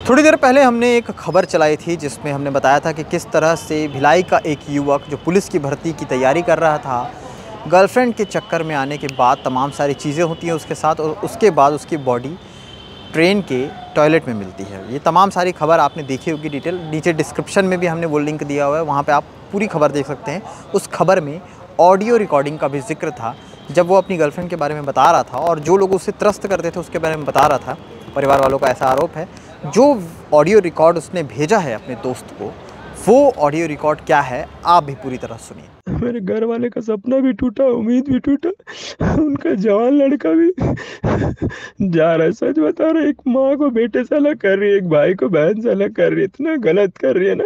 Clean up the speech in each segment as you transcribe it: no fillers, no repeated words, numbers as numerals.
थोड़ी देर पहले हमने एक खबर चलाई थी जिसमें हमने बताया था कि किस तरह से भिलाई का एक युवक जो पुलिस की भर्ती की तैयारी कर रहा था, गर्लफ्रेंड के चक्कर में आने के बाद तमाम सारी चीज़ें होती हैं उसके साथ और उसके बाद उसकी बॉडी ट्रेन के टॉयलेट में मिलती है। ये तमाम सारी खबर आपने देखी होगी डिटेल, नीचे डिस्क्रिप्शन में भी हमने वो लिंक दिया हुआ है, वहाँ पे आप पूरी खबर देख सकते हैं। उस खबर में ऑडियो रिकॉर्डिंग का भी जिक्र था जब वो अपनी गर्लफ्रेंड के बारे में बता रहा था और जो लोग उसे त्रस्त करते थे उसके बारे में बता रहा था। परिवार वालों का ऐसा आरोप है जो ऑडियो रिकॉर्ड उसने भेजा है अपने दोस्त को, वो ऑडियो रिकॉर्ड क्या है आप भी पूरी तरह सुनिए। मेरे घर वाले का सपना भी टूटा, उम्मीद भी टूटा, उनका जवान लड़का भी जा रहा है। सच बता रहा है, एक माँ को बेटे से अलग कर रही है, एक भाई को बहन से अलग कर रही है, इतना गलत कर रही है ना,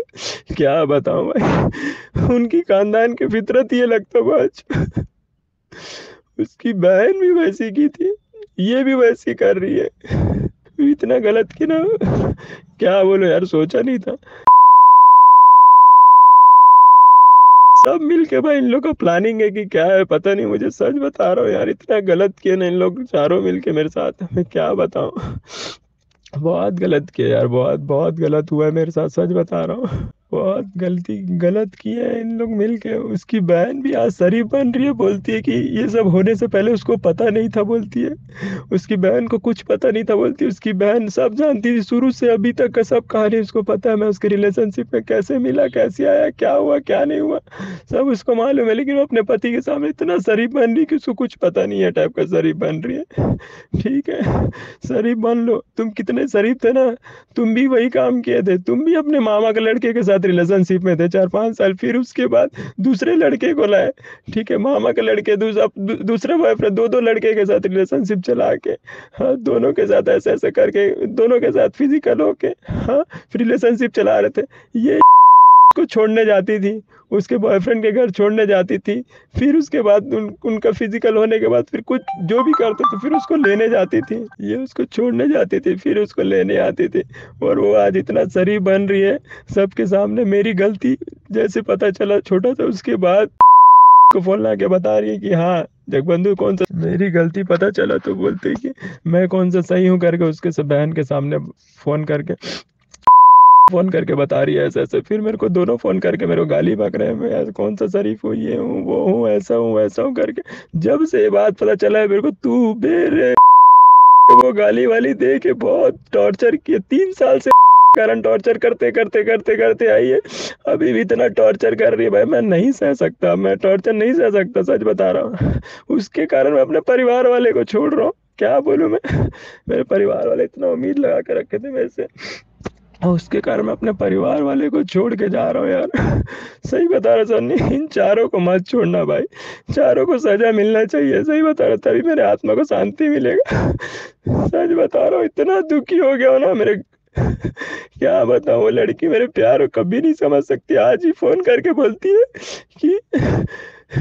क्या बताऊं भाई। उनकी खानदान की फितरत ये लगता है आज। उसकी बहन भी वैसी की थी, ये भी वैसी कर रही है। इतना गलत कि ना, क्या बोलो यार, सोचा नहीं था। सब मिलके भाई इन लोग का प्लानिंग है कि क्या है पता नहीं, मुझे सच बता रहा हूँ यार, इतना गलत किया ना इन लोग चारों मिलके मेरे साथ, मैं क्या बताऊँ। बहुत गलत किया यार, बहुत बहुत गलत हुआ है मेरे साथ, सच बता रहा हूँ। बहुत गलत किया है इन लोग मिलके। उसकी बहन भी आज शरीफ बन रही है, बोलती है कि ये सब होने से पहले उसको पता नहीं था, बोलती है उसकी बहन को कुछ पता नहीं था, बोलती है उसकी बहन सब जानती थी, शुरू से अभी तक का सब कहानी उसको पता है। मैं उसके रिलेशनशिप में कैसे मिला, कैसे आया, क्या हुआ क्या नहीं हुआ, सब उसको मालूम है। लेकिन वो अपने पति के सामने इतना शरीफ बन रही है कि उसको कुछ पता नहीं है टाइप का शरीफ बन रही है। ठीक है, शरीफ बन लो, तुम कितने शरीफ थे ना, तुम भी वही काम किए थे, तुम भी अपने मामा के लड़के के साथ रिलेशनशिप में थे 4-5 साल, फिर उसके बाद दूसरे लड़के को लाए। ठीक है, मामा के लड़के दूसरे बॉयफ्रेंड, दो दो लड़के के साथ रिलेशनशिप चला के, हाँ दोनों के साथ ऐसे ऐसे करके, दोनों के साथ फिजिकल होके, हाँ रिलेशनशिप चला रहे थे। ये को छोड़ने जाती थी, उसके बॉयफ्रेंड के घर छोड़ने जाती थी, फिर उसके बाद उनका फिजिकल होने के बाद फिर कुछ जो भी करते थे फिर उसको लेने जाती थी। ये उसको छोड़ने जाती थी फिर उसको लेने आती थी, और वो आज इतना शरीफ बन रही है सबके सामने। मेरी गलती जैसे पता चला छोटा सा, उसके बाद को फोन ला के बता रही है कि हाँ जगबंधु कौन सा मेरी गलती पता चला तो बोलते हैं कि मैं कौन सा सही हूँ करके उसके बहन के सामने फोन करके फोन करके बता रही है ऐसे ऐसे। फिर मेरे को दोनों फोन करके मेरे को गाली बक रहे हैं, मैं यार कौन सा शरीफ हूँ, ये हूँ वो हूँ, ऐसा हूँ वैसा हूँ करके। जब से ये बात पता चला है मेरे को, तू बेरे वो गाली वाली दे के बहुत टॉर्चर किए, 3 साल से कारण टॉर्चर करते करते करते करते आई है, अभी भी इतना टॉर्चर कर रही है भाई, मैं नहीं सह सकता, मैं टॉर्चर नहीं सह सकता, सच बता रहा हूँ। उसके कारण मैं अपने परिवार वाले को छोड़ रहा हूँ, क्या बोलूँ मैं। मेरे परिवार वाले इतना उम्मीद लगा के रखे थे मेरे से, और उसके कारण मैं अपने परिवार वाले को छोड़ के जा रहा हूँ यार। सही बता रहा सन्नी, इन चारों को मत छोड़ना भाई, चारों को सजा मिलना चाहिए, सही बता रहा, तभी मेरे आत्मा को शांति मिलेगा। सच बता रहा हूँ, इतना दुखी हो गया हो ना मेरे, क्या बताऊँ। वो लड़की मेरे प्यार को कभी नहीं समझ सकती, आज ही फोन करके बोलती है कि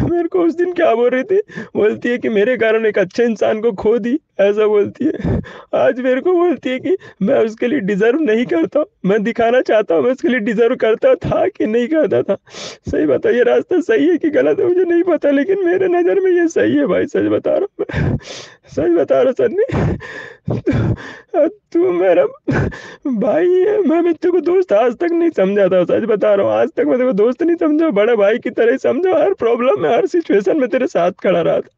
मेरे को उस दिन क्या बोल रही थी, बोलती है कि मेरे कारण एक अच्छे इंसान को खो दी, ऐसा बोलती है। आज मेरे को बोलती है कि मैं उसके लिए डिजर्व नहीं करता, मैं दिखाना चाहता हूँ मैं उसके लिए डिजर्व करता था कि नहीं करता था। सही बता, ये रास्ता सही है कि गलत है मुझे नहीं पता, लेकिन मेरे नज़र में ये सही है भाई, सच बता रहा हूँ। सच बता रहा सन्नी, तू मेरा भाई है, मैं तेरे को दोस्त आज तक नहीं समझा था, सच बता रहा हूँ, आज तक मैं तेरे को दोस्त नहीं समझा, बड़े भाई की तरह ही समझा, हर प्रॉब्लम में हर सिचुएशन में तेरे साथ खड़ा रहा था।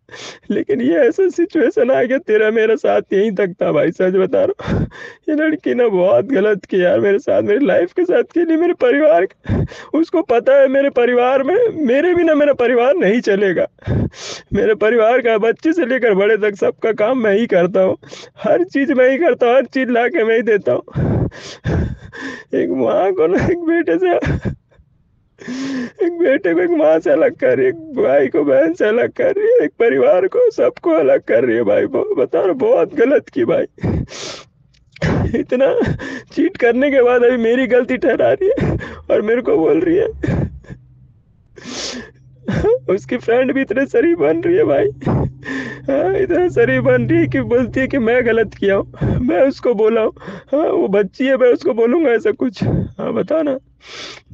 लेकिन ये ऐसा सिचुएशन आ गया, तेरा मेरा साथ यहीं तक था भाई, सच बता रहा हूँ। ये लड़की ने बहुत गलत किया यार मेरे साथ, मेरी लाइफ के साथ के लिए, मेरे परिवार, उसको पता है मेरे परिवार में मेरे बिना मेरा परिवार नहीं चलेगा। मेरे परिवार का बच्चे से लेकर बड़े तक सबका काम मैं ही करता हूँ, हर चीज मैं ही करता हूँ, हर चीज ला के मैं ही देता हूँ। एक माँ को ना एक बेटे से, एक बेटे को एक माँ से अलग कर रही है, एक भाई को बहन से अलग कर रही है, एक परिवार को सबको अलग कर रही है भाई। बता रहा बहुत गलत की भाई। इतना चीट करने के बाद अभी मेरी गलती ठहरा रही है और मेरे को बोल रही है। उसकी फ्रेंड भी इतने शरीफ बन रही है भाई, हाँ इतना शरीफ बन रही है कि बोलती है कि मैं गलत किया हूँ, मैं उसको बोला हूँ। हाँ वो बच्ची है, मैं उसको बोलूंगा ऐसा कुछ, हाँ बता ना।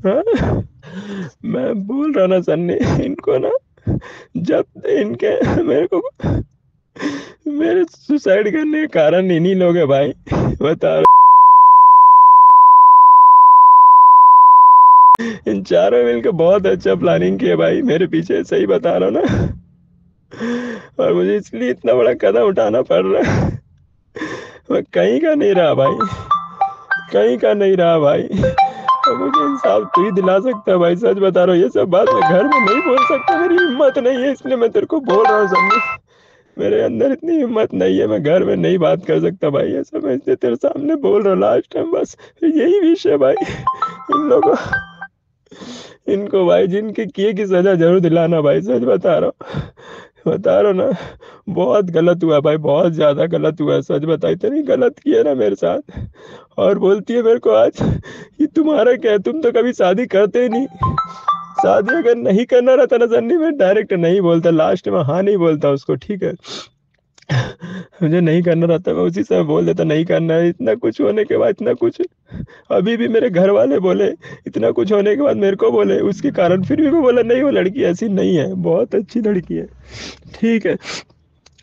हाँ मैं बोल रहा ना सन्नी, इनको ना, जब इनके मेरे को, मेरे सुसाइड करने के कारण इन्हीं लोग है भाई, बता इन चारों मिलकर बहुत अच्छा प्लानिंग किया भाई मेरे पीछे, सही बता रहा हूँ ना। और मुझे इसलिए इतना बड़ा कदम उठाना पड़ रहा है। मैं कहीं का नहीं रहा भाई, कहीं का नहीं रहा भाई। अब मुझे इंसाफ तू ही दिला सकता है भाई, सच बता रहा हूँ। ये सब बात मैं घर में नहीं बोल सकता, मेरी हिम्मत नहीं है, इसलिए मैं तेरे को बोल रहा हूँ सन्नी। मेरे अंदर इतनी हिम्मत नहीं है, मैं घर में नहीं बात कर सकता भाई ये सब, मैं इसलिए तेरे सामने बोल रहा हूँ लास्ट टाइम, बस यही विषय भाई। इन लोगों, इनको भाई जिनके किए की सजा जरूर दिलाना भाई, सच बता रहा हूँ, बता रहा हूँ ना। बहुत गलत हुआ भाई, बहुत ज्यादा गलत हुआ, सच बता, इतनी गलत किया ना मेरे साथ। और बोलती है मेरे को आज, ये तुम्हारा क्या है, तुम तो कभी शादी करते ही नहीं। शादी अगर नहीं करना रहता ना सन्नी, मैं डायरेक्ट नहीं बोलता, लास्ट में हाँ नहीं बोलता उसको, ठीक है। मुझे नहीं करना रहता, मैं उसी समय बोल देता नहीं करना है। इतना कुछ होने के बाद, इतना कुछ अभी भी मेरे घर वाले बोले, इतना कुछ होने के बाद मेरे को बोले उसके कारण, फिर भी मैं बोला नहीं, वो लड़की ऐसी नहीं है, बहुत अच्छी लड़की है, ठीक है।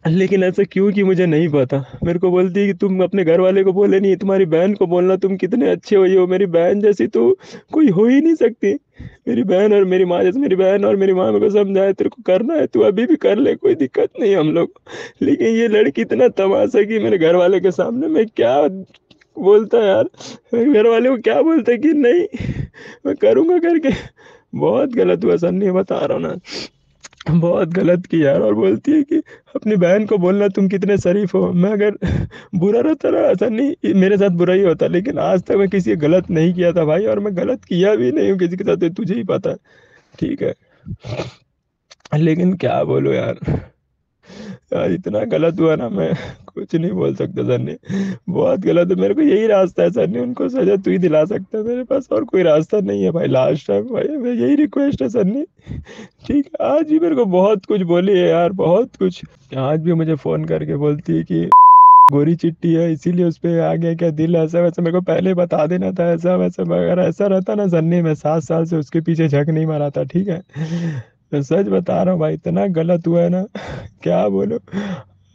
लेकिन ऐसा क्यों कि मुझे नहीं पता। मेरे को बोलती है कि तुम अपने घर वाले को बोले नहीं, तुम्हारी बहन को बोलना, तुम कितने अच्छे हो, ये हो, मेरी बहन जैसी तो कोई हो ही नहीं सकती। मेरी बहन और मेरी माँ जैसे, मेरी बहन और मेरी माँ मेरे को समझाए तेरे को करना है तू अभी भी कर ले, कोई दिक्कत नहीं है हम लोग। लेकिन ये लड़की इतना तमाशा की मेरे घर वाले के सामने, मैं क्या बोलता यार, मेरे घर वाले को क्या बोलता कि नहीं मैं करूँगा करके। बहुत गलत हुआ सन्नी, बता रहा हूँ ना, बहुत गलत की यार। और बोलती है कि अपनी बहन को बोलना तुम कितने शरीफ हो। मैं अगर बुरा रहता ना, ऐसा नहीं मेरे साथ बुरा ही होता, लेकिन आज तक मैं किसी गलत नहीं किया था भाई, और मैं गलत किया भी नहीं हूँ किसी के साथ, ये तुझे ही पता है, ठीक है। लेकिन क्या बोलो यार, यार इतना गलत हुआ ना, मैं कुछ नहीं बोल सकता सन्नी, बहुत गलत है। मेरे को यही रास्ता है सन्नी, उनको सजा तू ही दिला सकता है, मेरे पास और कोई रास्ता नहीं है भाई। लास्ट टाइम भाई मैं यही रिक्वेस्ट है सन्नी, ठीक है। आज भी मेरे को बहुत कुछ बोली है यार, बहुत कुछ। आज भी मुझे फोन करके बोलती है कि गोरी चिट्टी है इसीलिए उस पे आ गया क्या दिल, ऐसा वैसा, मेरे को पहले बता देना था ऐसा वैसा। अगर ऐसा रहता ना सन्नी, मैं 7 साल से उसके पीछे झक नहीं मारा था, ठीक है। मैं सच बता रहा हूँ भाई, इतना गलत हुआ है ना, क्या बोलो।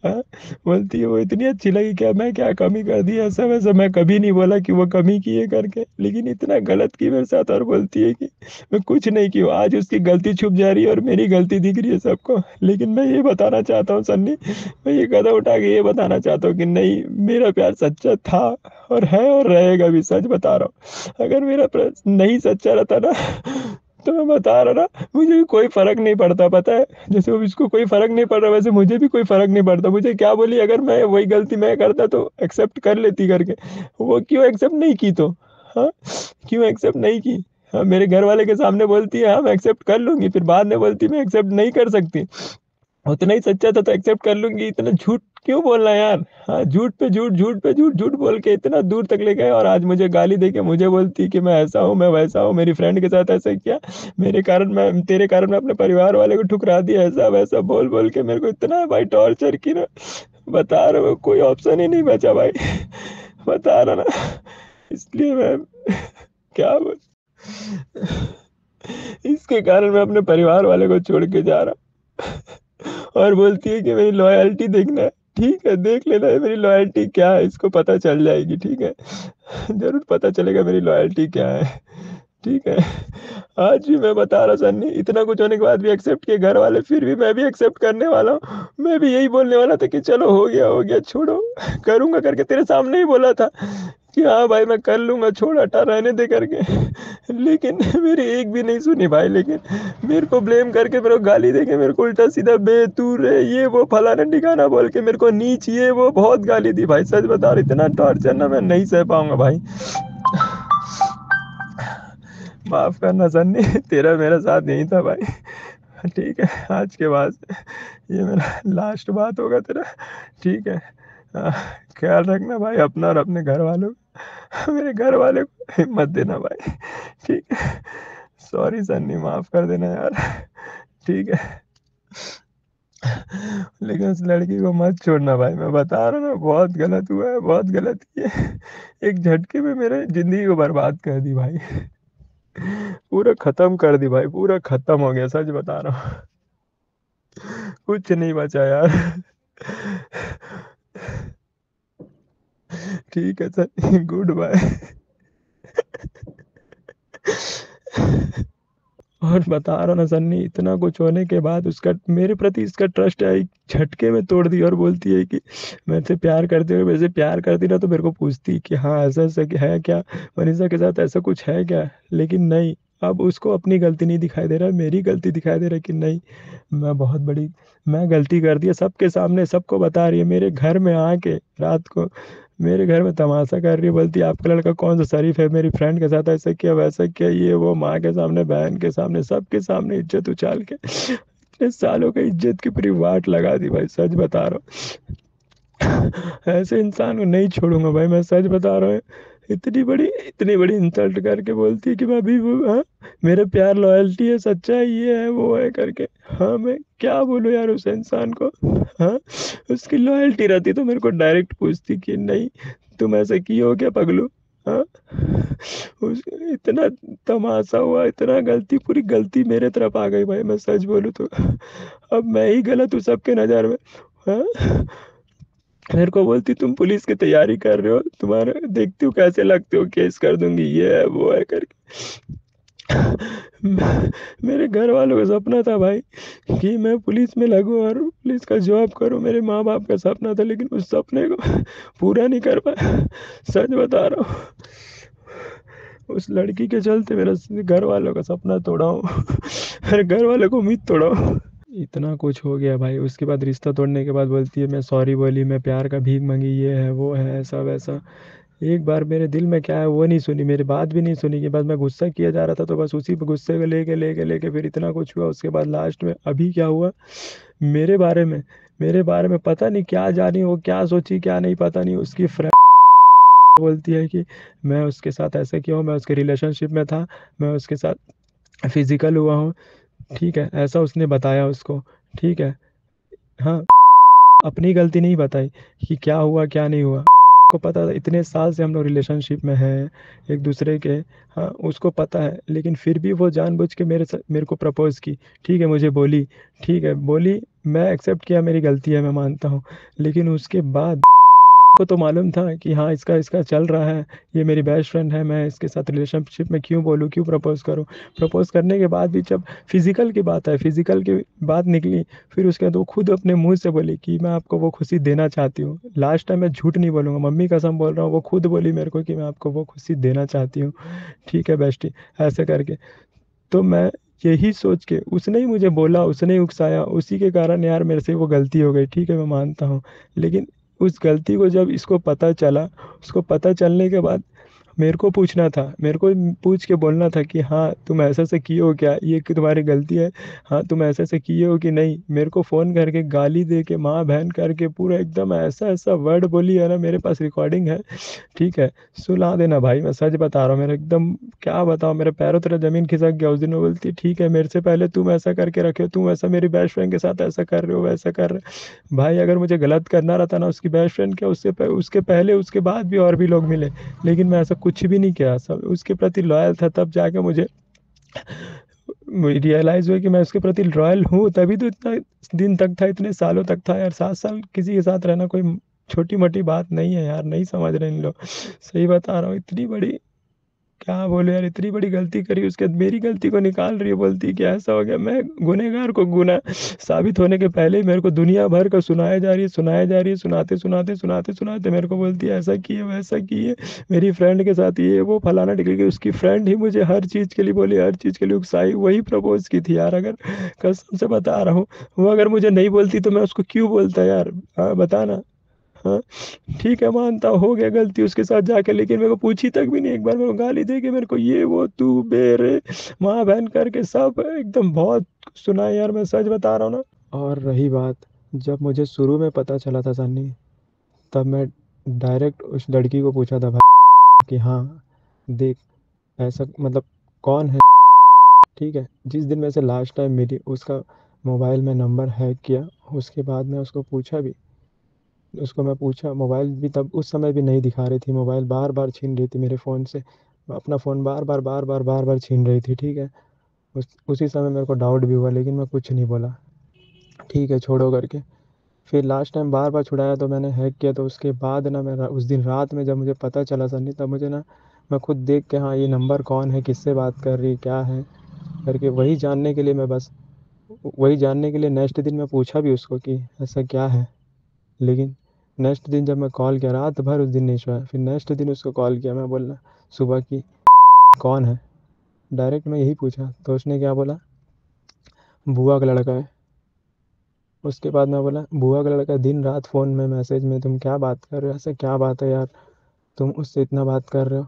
हाँ, बोलती है वो इतनी अच्छी लगी क्या, मैं क्या कमी कर दी, ऐसा वैसा। मैं कभी नहीं बोला कि वो कमी की है करके, लेकिन इतना गलत की मेरे साथ। और बोलती है कि मैं कुछ नहीं की हूँ, आज उसकी गलती छुप जा रही है और मेरी गलती दिख रही है सबको। लेकिन मैं ये बताना चाहता हूँ सन्नी, मैं ये कदम उठा के ये बताना चाहता हूँ कि नहीं, मेरा प्यार सच्चा था और है और रहेगा भी, सच बता रहा हूँ। अगर मेरा प्यार नहीं सच्चा रहता ना, तो मैं बता रहा ना, मुझे भी कोई फर्क नहीं पड़ता, पता है। जैसे वो इसको कोई फर्क नहीं पड़ रहा, वैसे मुझे भी कोई फर्क नहीं पड़ता। मुझे क्या बोली, अगर मैं वही गलती मैं करता तो एक्सेप्ट कर लेती करके, वो क्यों एक्सेप्ट नहीं की तो, हाँ, क्यों एक्सेप्ट नहीं की। हाँ, मेरे घर वाले के सामने बोलती है हाँ मैं एक्सेप्ट कर लूंगी, फिर बाद में बोलती मैं एक्सेप्ट नहीं कर सकती। उतना ही सच्चा था तो एक्सेप्ट कर लूंगी, इतना झूठ क्यों बोलना यार। हाँ, झूठ पे झूठ, झूठ पे झूठ, झूठ बोल के इतना दूर तक ले गए, और आज मुझे गाली दे के मुझे बोलती कि मैं ऐसा हूँ मैं वैसा हूँ, मेरी फ्रेंड के साथ ऐसा किया, मेरे कारण मैं, तेरे कारण मैं अपने परिवार वाले को ठुकरा दिया, ऐसा वैसा बोल बोल के मेरे को इतना भाई टॉर्चर की ना, बता रहा हूँ कोई ऑप्शन ही नहीं बचा भाई, बता रहा ना। इसलिए मैं क्या बोल, इसके कारण मैं अपने परिवार वाले को छोड़ के जा रहा। और बोलती है कि मेरी लॉयल्टी देखना है, ठीक है देख लेना है मेरी लॉयल्टी क्या है, इसको पता चल जाएगी, ठीक है। जरूर पता चलेगा मेरी लॉयल्टी क्या है, ठीक है। आज भी मैं बता रहा सन्नी, इतना कुछ होने के बाद भी एक्सेप्ट किए घर वाले, फिर भी मैं भी एक्सेप्ट करने वाला हूँ। मैं भी यही बोलने वाला था कि चलो हो गया छोड़ो, करूंगा करके तेरे सामने ही बोला था कि हाँ भाई मैं कर लूंगा, छोड़ हटा रहने दे करके। लेकिन मेरी एक भी नहीं सुनी भाई, लेकिन मेरे को ब्लेम करके, मेरे को गाली देके, मेरे को उल्टा सीधा बे तू रे ये वो फलाना ठिकाना बोल के मेरे को नीच ये वो बहुत गाली दी भाई, सच बता रहा, इतना टॉर्चर ना मैं नहीं सह पाऊंगा भाई। माफ करना सन्नी, तेरा मेरा साथ यही था भाई, ठीक है। आज के बाद ये मेरा लास्ट बात होगा तेरा, ठीक है। हाँ, ख्याल रखना भाई अपना और अपने घर वालों का। मेरे घर वाले को हिम्मत देना भाई, ठीक है। सॉरी सन्नी, माफ कर देना यार, ठीक है। लेकिन उस लड़की को मत छोड़ना भाई, मैं बता रहा हूँ ना, बहुत गलत हुआ है, बहुत गलत किया है। एक झटके में मेरे जिंदगी को बर्बाद कर दी भाई, पूरा खत्म कर दी भाई, पूरा खत्म हो गया, सच बता रहा हूँ, कुछ नहीं बचा यार। ठीक है सर, गुड बाय। और बता रहा ना सन्नी, इतना कुछ होने के बाद उसका मेरे प्रति इसका ट्रस्ट है झटके में तोड़ दी, और बोलती है कि मेरे से प्यार करती है। वैसे प्यार करती ना तो मेरे को पूछती कि हाँ ऐसा ऐसा है क्या, मनीषा के साथ ऐसा कुछ है क्या, लेकिन नहीं। अब उसको अपनी गलती नहीं दिखाई दे रहा है, मेरी गलती दिखाई दे रहा है कि नहीं, मैं बहुत बड़ी मैं गलती कर दी है। सबके सामने सबको बता रही है, मेरे घर में आके रात को मेरे घर में तमाशा कर रही है, बोलती है आपका लड़का कौन सा शरीफ है, मेरी फ्रेंड के साथ ऐसा किया वैसा किया, ये वो, माँ के सामने, बहन के सामने, सबके सामने इज्जत उछाल के इतने सालों की इज्जत की पूरी वाट लगा दी भाई, सच बता रहा हूँ। ऐसे इंसान को नहीं छोड़ूंगा भाई, मैं सच बता रहा हूँ। इतनी बड़ी इंसल्ट करके बोलती है कि मैं अभी हाँ मेरे प्यार लॉयल्टी है, सच्चाई ये है वो है करके। हाँ मैं क्या बोलूँ यार उस इंसान को। हाँ उसकी लॉयल्टी रहती तो मेरे को डायरेक्ट पूछती कि नहीं तुम ऐसा किए हो क्या पगलू। हाँ उस इतना तमाशा हुआ, इतना गलती, पूरी गलती मेरे तरफ आ गई भाई, मैं सच बोलूँ तो। अब मैं ही गलत हूँ सबके नज़र में। हाँ मेरे को बोलती तुम पुलिस की तैयारी कर रहे हो, तुम्हारे देखती हूँ कैसे लगते हो, केस कर दूंगी ये है वो है करके। मेरे घर वालों का सपना था भाई कि मैं पुलिस में लगूं और पुलिस का जॉब करूं, मेरे माँ बाप का सपना था, लेकिन उस सपने को पूरा नहीं कर पाया, सच बता रहा हूँ। उस लड़की के चलते मेरा घर वालों का सपना तोड़ा हूँ, मेरे घर वालों को उम्मीद तोड़ा हूँ। इतना कुछ हो गया भाई, उसके बाद रिश्ता तोड़ने के बाद बोलती है मैं सॉरी बोली, मैं प्यार का भीख मांगी, ये है वो है ऐसा वैसा। एक बार मेरे दिल में क्या है वो नहीं सुनी, मेरी बात भी नहीं सुनी, के बाद मैं गुस्सा किया जा रहा था तो बस उसी पे गुस्से को लेके फिर इतना कुछ हुआ। उसके बाद लास्ट में अभी क्या हुआ, मेरे बारे में मेरे बारे में पता नहीं क्या जानी, वो क्या सोची क्या नहीं पता नहीं, उसकी फ्रेंड बोलती है कि मैं उसके साथ ऐसा किया हूँ, मैं उसके रिलेशनशिप में था, मैं उसके साथ फिजिकल हुआ हूँ। ठीक है ऐसा उसने बताया उसको। ठीक है हाँ अपनी गलती नहीं बताई कि क्या हुआ क्या नहीं हुआ, को पता था इतने साल से हम लोग रिलेशनशिप में हैं एक दूसरे के। हाँ उसको पता है, लेकिन फिर भी वो जानबूझ के मेरे को प्रपोज की। ठीक है मुझे बोली, ठीक है बोली, मैं एक्सेप्ट किया, मेरी गलती है मैं मानता हूँ, लेकिन उसके बाद को तो मालूम था कि हाँ इसका इसका चल रहा है, ये मेरी बेस्ट फ्रेंड है, मैं इसके साथ रिलेशनशिप में क्यों बोलूँ क्यों प्रपोज करूँ। प्रपोज करने के बाद भी जब फिजिकल की बात है, फिजिकल की बात निकली, फिर उसके बाद वो खुद अपने मुंह से बोली कि मैं आपको वो खुशी देना चाहती हूँ। लास्ट टाइम मैं झूठ नहीं बोलूँगा, मम्मी कसम बोल रहा हूँ, वो खुद बोली मेरे को कि मैं आपको वो खुशी देना चाहती हूँ। ठीक है बेस्टी ऐसे करके। तो मैं यही सोच के, उसने ही मुझे बोला, उसने ही उकसाया, उसी के कारण यार मेरे से वो गलती हो गई। ठीक है मैं मानता हूँ, लेकिन उस गलती को जब इसको पता चला, उसको पता चलने के बाद मेरे को पूछना था, मेरे को पूछ के बोलना था कि हाँ तुम ऐसा से किए हो क्या, ये कि तुम्हारी गलती है, हाँ तुम ऐसा से किए हो कि नहीं। मेरे को फ़ोन करके गाली दे के माँ बहन करके पूरा एकदम ऐसा ऐसा वर्ड बोली है ना, मेरे पास रिकॉर्डिंग है। ठीक है सुला देना भाई, मैं सच बता रहा हूँ, मेरा एकदम क्या बताऊँ, मेरे पैरों तरह ज़मीन खिसक गया उस दिन। वो बोलती ठीक है मेरे से पहले तुम ऐसा करके रखे हो, तुम ऐसा मेरी बेस्ट फ्रेंड के साथ ऐसा कर रहे हो वैसा कर रहे हो। भाई अगर मुझे गलत करना रहता ना उसकी बेस्ट फ्रेंड के, उसके पहले उसके बाद भी और भी लोग मिले, लेकिन मैं ऐसा कुछ भी नहीं किया, सब उसके प्रति लॉयल था। तब जाके मुझे रियलाइज़ हुआ कि मैं उसके प्रति लॉयल हूँ, तभी तो इतना दिन तक था, इतने सालों तक था यार। 7 साल किसी के साथ रहना कोई छोटी मोटी बात नहीं है यार, नहीं समझ रहे इन लोग। सही बता रहा हूँ, इतनी बड़ी क्या बोले यार, इतनी बड़ी गलती करी, उसके बाद मेरी गलती को निकाल रही है, बोलती है कि ऐसा हो गया। मैं गुनहगार को गुनाह साबित होने के पहले ही मेरे को दुनिया भर का सुनाया जा रही है, सुनाया जा रही है, सुनाते सुनाते सुनाते सुनाते मेरे को बोलती है ऐसा किए वैसा किए, मेरी फ्रेंड के साथ ये वो फलाना डिग्री की। उसकी फ्रेंड ही मुझे हर चीज़ के लिए बोली, हर चीज़ के लिए उकसाई, वही प्रपोज की थी यार। अगर कसम से बता रहा हूँ, वो अगर मुझे नहीं बोलती तो मैं उसको क्यों बोलता यार, हाँ बताना। हाँ ठीक है मानता हूँ, हो गया गलती उसके साथ जाके, लेकिन मेरे को पूछी तक भी नहीं, एक बार मेरे को गाली दे के मेरे को ये वो तू बेरे माँ बहन करके सब एकदम बहुत सुना है यार, मैं सच बता रहा हूँ ना। और रही बात, जब मुझे शुरू में पता चला था सन्नी, तब मैं डायरेक्ट उस लड़की को पूछा था भाई कि हाँ देख ऐसा मतलब कौन है। ठीक है जिस दिन मैं से लास्ट टाइम मिली, उसका मोबाइल में नंबर हैक किया, उसके बाद मैं उसको पूछा भी, उसको मैं पूछा, मोबाइल भी तब उस समय भी नहीं दिखा रही थी, मोबाइल बार बार छीन रही थी मेरे फ़ोन से, अपना फ़ोन बार बार छीन रही थी। ठीक है उसी समय मेरे को डाउट भी हुआ, लेकिन मैं कुछ नहीं बोला, ठीक है छोड़ो करके। फिर लास्ट टाइम बार बार छुड़ाया तो मैंने हैक किया, तो उसके बाद ना मैं उस दिन रात में जब मुझे पता चला सन्नी, तब मुझे ना मैं खुद देख के हाँ ये नंबर कौन है, किससे बात कर रही क्या है, करके। वही जानने के लिए मैं बस वही जानने के लिए नेक्स्ट दिन मैं पूछा भी उसको कि ऐसा क्या है। लेकिन नेक्स्ट दिन जब मैं कॉल किया, रात भर उस दिन नहीं सोया, फिर नेक्स्ट दिन उसको कॉल किया, मैं बोला सुबह की कौन है, डायरेक्ट मैं यही पूछा। तो उसने क्या बोला, बुआ का लड़का है। उसके बाद मैं बोला बुआ का लड़का, दिन रात फ़ोन में मैसेज में तुम क्या बात कर रहे हो, ऐसा क्या बात है यार, तुम उससे इतना बात कर रहे हो।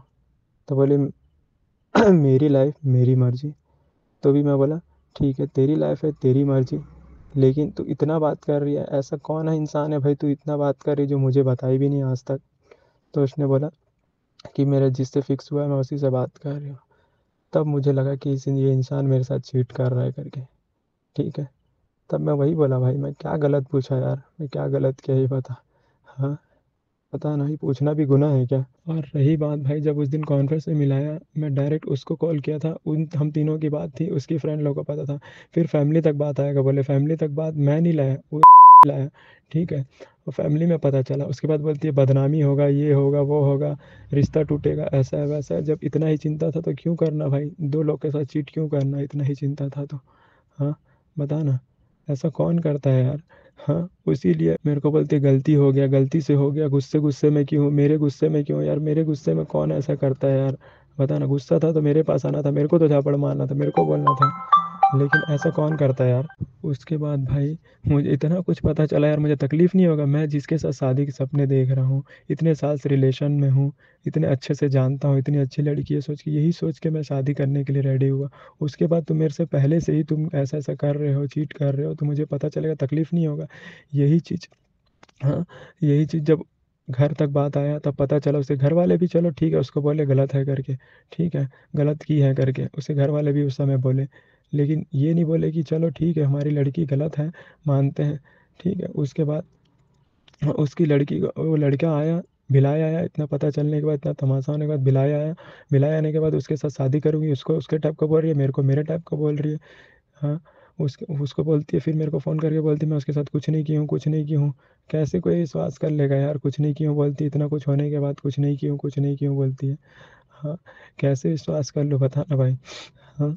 तो बोले मेरी लाइफ मेरी मर्जी। तो भी मैं बोला ठीक है, तेरी लाइफ है तेरी मर्जी, लेकिन तू इतना बात कर रही है, ऐसा कौन है इंसान है भाई तू इतना बात कर रही है जो मुझे बताई भी नहीं आज तक। तो उसने बोला कि मेरा जिससे फिक्स हुआ है मैं उसी से बात कर रही हूँ। तब मुझे लगा कि ये इंसान मेरे साथ चीट कर रहा है करके। ठीक है, तब मैं वही बोला भाई मैं क्या गलत पूछा यार, मैं क्या गलत किया ये बता। हाँ, पता नहीं, पूछना भी गुनाह है क्या। और रही बात भाई, जब उस दिन कॉन्फ्रेंस में मिलाया, मैं डायरेक्ट उसको कॉल किया था, उन हम तीनों की बात थी, उसकी फ्रेंड लोगों को पता था। फिर फैमिली तक बात आएगा, बोले फैमिली तक बात मैं नहीं लाया, वो लाया। ठीक है, और फैमिली में पता चला, उसके बाद बोलती है बदनामी होगा, ये होगा वो होगा, रिश्ता टूटेगा, ऐसा है वैसा है। जब इतना ही चिंता था तो क्यों करना भाई, दो लोग के साथ चीट क्यों करना, इतना ही चिंता था तो। हाँ, बता ना, ऐसा कौन करता है यार। हाँ, इसीलिए मेरे को बोलती है गलती हो गया, गलती से हो गया, गुस्से गुस्से में क्यों, मेरे गुस्से में क्यों यार, मेरे गुस्से में कौन ऐसा करता है यार। बता ना, गुस्सा था तो मेरे पास आना था, मेरे को तो झापड़ मारना था, मेरे को बोलना था, लेकिन ऐसा कौन करता है यार। उसके बाद भाई मुझे इतना कुछ पता चला यार, मुझे तकलीफ़ नहीं होगा, मैं जिसके साथ शादी के सपने देख रहा हूँ, इतने साल से रिलेशन में हूँ, इतने अच्छे से जानता हूँ, इतनी अच्छी लड़की है, सोच के यही सोच के मैं शादी करने के लिए रेडी हुआ। उसके बाद तुम मेरे से पहले से ही तुम ऐसा ऐसा कर रहे हो, चीट कर रहे हो, तो मुझे पता चलेगा, तकलीफ़ नहीं होगा। यही चीज़, हाँ, यही चीज़ जब घर तक बात आया तब पता चला, उसके घर वाले भी चलो ठीक है उसको बोले गलत है करके, ठीक है गलत की है करके, उसके घर वाले भी उस समय बोले। लेकिन ये नहीं बोले कि चलो ठीक है हमारी लड़की गलत है, मानते हैं। ठीक है, उसके बाद उसकी लड़की को, वो लड़का आया, भिलाई आया, इतना पता चलने के बाद, इतना तमाशा होने के बाद भिलाई आया। भिलाई आने के बाद उसके साथ शादी करूँगी, उसको उसके टाइप का बोल रही है, मेरे को मेरे टाइप का बोल रही है। हाँ, उसको बोलती है, फिर मेरे को फ़ोन करके बोलती है मैं उसके साथ कुछ नहीं की हूँ, कुछ नहीं की हूँ। कैसे कोई विश्वास कर लेगा यार, कुछ नहीं की हूँ बोलती है, इतना कुछ होने के बाद कुछ नहीं की हूँ, कुछ नहीं की हूँ बोलती है। हाँ, कैसे विश्वास कर लो बता ना भाई। हाँ,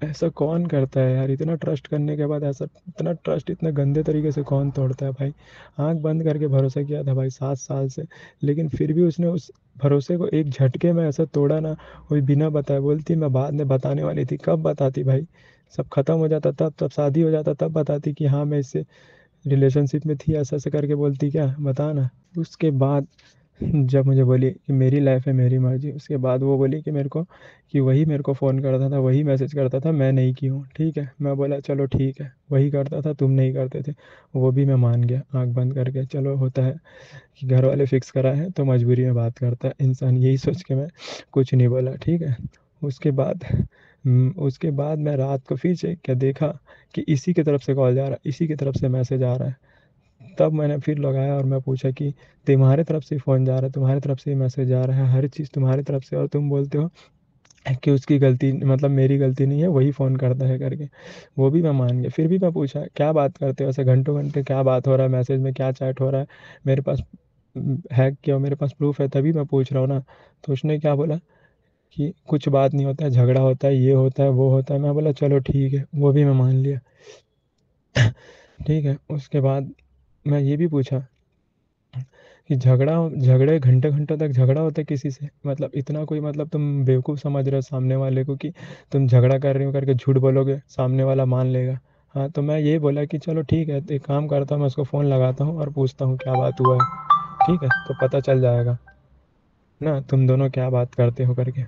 ऐसा कौन करता है यार, इतना ट्रस्ट करने के बाद ऐसा, इतना ट्रस्ट इतने गंदे तरीके से कौन तोड़ता है भाई। आँख बंद करके भरोसा किया था भाई 7 साल से, लेकिन फिर भी उसने उस भरोसे को एक झटके में ऐसा तोड़ा ना, वो बिना बताए। बोलती मैं बाद में बताने वाली थी, कब बताती भाई, सब खत्म हो जाता तब, तब शादी हो जाता तब बताती कि हाँ मैं इससे रिलेशनशिप में थी, ऐसा ऐसा करके बोलती क्या, बता ना। उसके बाद जब मुझे बोली कि मेरी लाइफ है मेरी मर्जी, उसके बाद वो बोली कि मेरे को, कि वही मेरे को फ़ोन करता था, वही मैसेज करता था, मैं नहीं की हूँ। ठीक है, मैं बोला चलो ठीक है, वही करता था तुम नहीं करते थे। वो भी मैं मान गया आंख बंद करके, चलो होता है कि घर वाले फिक्स करा है तो मजबूरी में बात करता है इंसान, यही सोच के मैं कुछ नहीं बोला। ठीक है, उसके बाद मैं रात को फिर से क्या देखा कि इसी की तरफ से कॉल जा रहा है, इसी की तरफ से मैसेज आ रहा है। तब मैंने फिर लगाया और मैं पूछा कि तुम्हारे तरफ से फ़ोन जा रहा है, तुम्हारी तरफ से मैसेज आ रहा है, हर चीज़ तुम्हारी तरफ से, और तुम बोलते हो कि उसकी गलती, मतलब मेरी गलती नहीं है, वही फ़ोन करता है करके। वो भी मैं मान गया। फिर भी मैं पूछा क्या बात करते हो ऐसे घंटों घंटे, क्या बात हो रहा है, मैसेज में क्या चैट हो रहा है, मेरे पास है क्या, मेरे पास प्रूफ है, तभी मैं पूछ रहा हूँ ना। तो उसने क्या बोला कि कुछ बात नहीं होता है, झगड़ा होता है, ये होता है वो होता है। मैं बोला चलो ठीक है, वो भी मैं मान लिया। ठीक है, उसके बाद मैं ये भी पूछा कि झगड़े घंटे घंटों तक झगड़ा होता है किसी से, मतलब इतना कोई, मतलब तुम बेवकूफ़ समझ रहे हो सामने वाले को कि तुम झगड़ा कर रही हो करके झूठ बोलोगे सामने वाला मान लेगा। हाँ, तो मैं ये बोला कि चलो ठीक है, तो एक काम करता हूँ, मैं उसको फ़ोन लगाता हूँ और पूछता हूँ क्या बात हुआ है। ठीक है, तो पता चल जाएगा ना तुम दोनों क्या बात करते हो करके।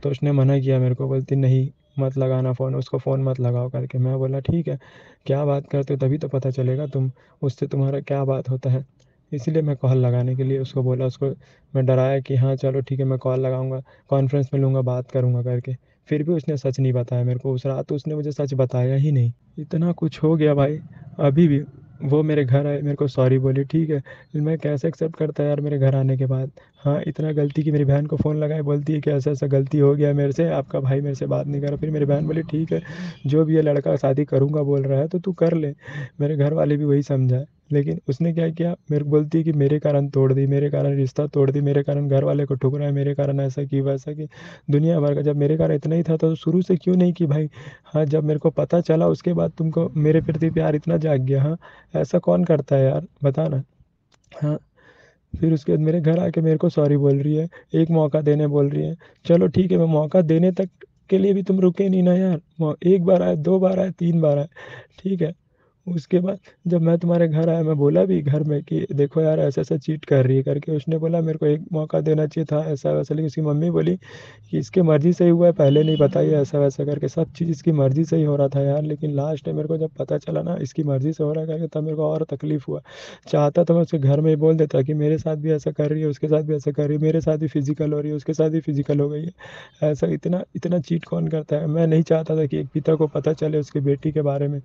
तो उसने मना किया मेरे को, बोलती नहीं मत लगाना फ़ोन, उसको फ़ोन मत लगाओ करके। मैं बोला ठीक है, क्या बात करते हो तभी तो पता चलेगा तुम, उससे तुम्हारा क्या बात होता है। इसीलिए मैं कॉल लगाने के लिए उसको बोला, उसको मैं डराया कि हाँ चलो ठीक है मैं कॉल लगाऊंगा, कॉन्फ्रेंस में लूँगा, बात करूँगा करके। फिर भी उसने सच नहीं बताया मेरे को, उस रात उसने मुझे सच बताया ही नहीं। इतना कुछ हो गया भाई, अभी भी वो मेरे घर आए, मेरे को सॉरी बोली। ठीक है, मैं कैसे एक्सेप्ट करता यार मेरे घर आने के बाद। हाँ, इतना गलती की, मेरी बहन को फ़ोन लगाए, बोलती है कि ऐसा ऐसा गलती हो गया मेरे से, आपका भाई मेरे से बात नहीं कर रहा। फिर मेरी बहन बोली ठीक है, जो भी ये लड़का शादी करूँगा बोल रहा है तो तू कर ले। मेरे घर वाले भी वही समझाए, लेकिन उसने क्या किया, मेरे को बोलती है कि मेरे कारण तोड़ दी, मेरे कारण रिश्ता तोड़ दी, मेरे कारण घर वाले को ठुकराया, मेरे कारण ऐसा की वैसा की, दुनिया भर का। जब मेरे कारण इतना ही था तो शुरू से क्यों नहीं की भाई? हाँ, जब मेरे को पता चला उसके बाद तुमको मेरे प्रति प्यार इतना जाग गया। हाँ, ऐसा कौन करता है यार, बता ना। हाँ, फिर उसके बाद मेरे घर आके मेरे को सॉरी बोल रही है, एक मौका देने बोल रही है। चलो ठीक है, मैं मौका देने तक के लिए भी तुम रुके नहीं ना यार। एक बार आए, दो बार आए, तीन बार आए, ठीक है। उसके बाद जब मैं तुम्हारे घर आया, मैं बोला भी घर में कि देखो यार ऐसा ऐसा चीट कर रही है करके, उसने बोला मेरे को एक मौका देना चाहिए था, ऐसा वैसा। लेकिन उसकी मम्मी बोली कि इसके मर्जी से ही हुआ है, पहले नहीं बताइए, ऐसा वैसा करके। सब चीज़ इसकी मर्जी से ही हो रहा था यार। लेकिन लास्ट में मेरे को जब पता चला ना इसकी मर्जी से हो रहा है करके, तब मेरे को और तकलीफ हुआ। चाहता तो मैं उसके घर में ही बोल देता कि मेरे साथ भी ऐसा कर रही है, उसके साथ भी ऐसा कर रही है, मेरे साथ भी फिजिकल हो रही है, उसके साथ भी फिजिकल हो गई है। ऐसा इतना इतना चीट कौन करता है? मैं नहीं चाहता था कि एक पिता को पता चले उसकी बेटी के बारे में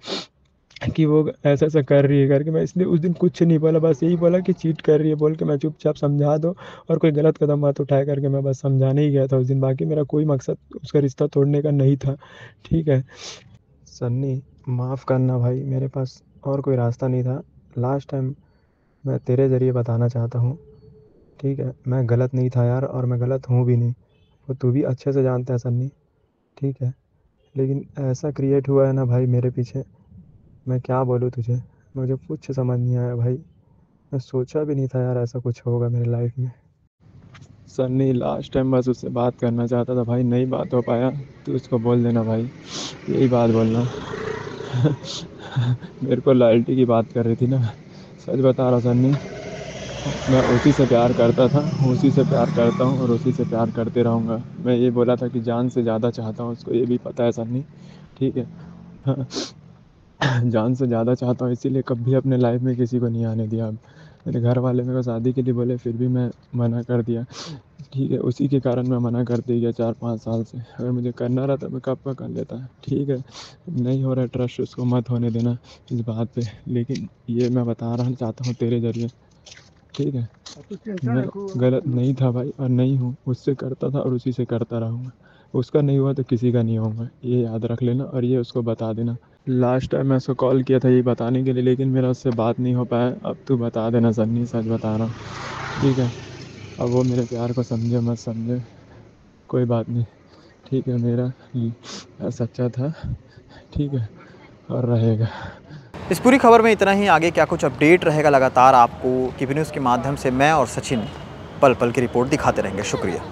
कि वो ऐसा ऐसा कर रही है करके। मैं इसलिए उस दिन कुछ नहीं बोला, बस यही बोला कि चीट कर रही है बोल के मैं चुपचाप समझा दो, और कोई गलत कदम मत उठाए करके मैं बस समझाने ही गया था उस दिन। बाकी मेरा कोई मकसद उसका रिश्ता तोड़ने का नहीं था, ठीक है। सन्नी, माफ़ करना भाई, मेरे पास और कोई रास्ता नहीं था। लास्ट टाइम मैं तेरे ज़रिए बताना चाहता हूँ, ठीक है। मैं गलत नहीं था यार, और मैं गलत हूँ भी नहीं, वो तू भी अच्छे से जानता है सन्नी, ठीक है। लेकिन ऐसा क्रिएट हुआ है ना भाई मेरे पीछे, मैं क्या बोलूँ तुझे, मुझे कुछ समझ नहीं आया भाई। मैं सोचा भी नहीं था यार ऐसा कुछ होगा मेरी लाइफ में। सन्नी, लास्ट टाइम बस उससे बात करना चाहता था भाई, नहीं बात हो पाया तो उसको बोल देना भाई, यही बात बोलना। मेरे को लॉयल्टी की बात कर रही थी ना, सच बता रहा सन्नी, मैं उसी से प्यार करता था, उसी से प्यार करता हूँ और उसी से प्यार करते रहूँगा। मैं ये बोला था कि जान से ज़्यादा चाहता हूँ उसको, ये भी पता है सन्नी, ठीक है। हाँ, जान से ज़्यादा चाहता हूँ, इसीलिए कभी अपने लाइफ में किसी को नहीं आने दिया। अब मेरे घर वाले मेरे को शादी के लिए बोले, फिर भी मैं मना कर दिया, ठीक है। उसी के कारण मैं मना करते गया 4-5 साल से। अगर मुझे करना रहता मैं कब का कर लेता, ठीक है। नहीं हो रहा है ट्रस्ट, उसको मत होने देना इस बात पे। लेकिन ये मैं बता रहा चाहता हूँ तेरे ज़रिए, ठीक है। मैं गलत नहीं था भाई, और नहीं हूँ, उससे करता था और उसी से करता रहूँगा। उसका नहीं हुआ तो किसी का नहीं होगा, ये याद रख लेना, और ये उसको बता देना। लास्ट टाइम मैं उसको कॉल किया था ये बताने के लिए, लेकिन मेरा उससे बात नहीं हो पाया। अब तू बता देना सन्नी, सच बता रहा हूँ, ठीक है। अब वो मेरे प्यार को समझे मत समझे, कोई बात नहीं, ठीक है। मेरा सच्चा था, ठीक है, और रहेगा। इस पूरी खबर में इतना ही। आगे क्या कुछ अपडेट रहेगा लगातार आपको केपी न्यूज़ के माध्यम से मैं और सचिन पल पल की रिपोर्ट दिखाते रहेंगे। शुक्रिया।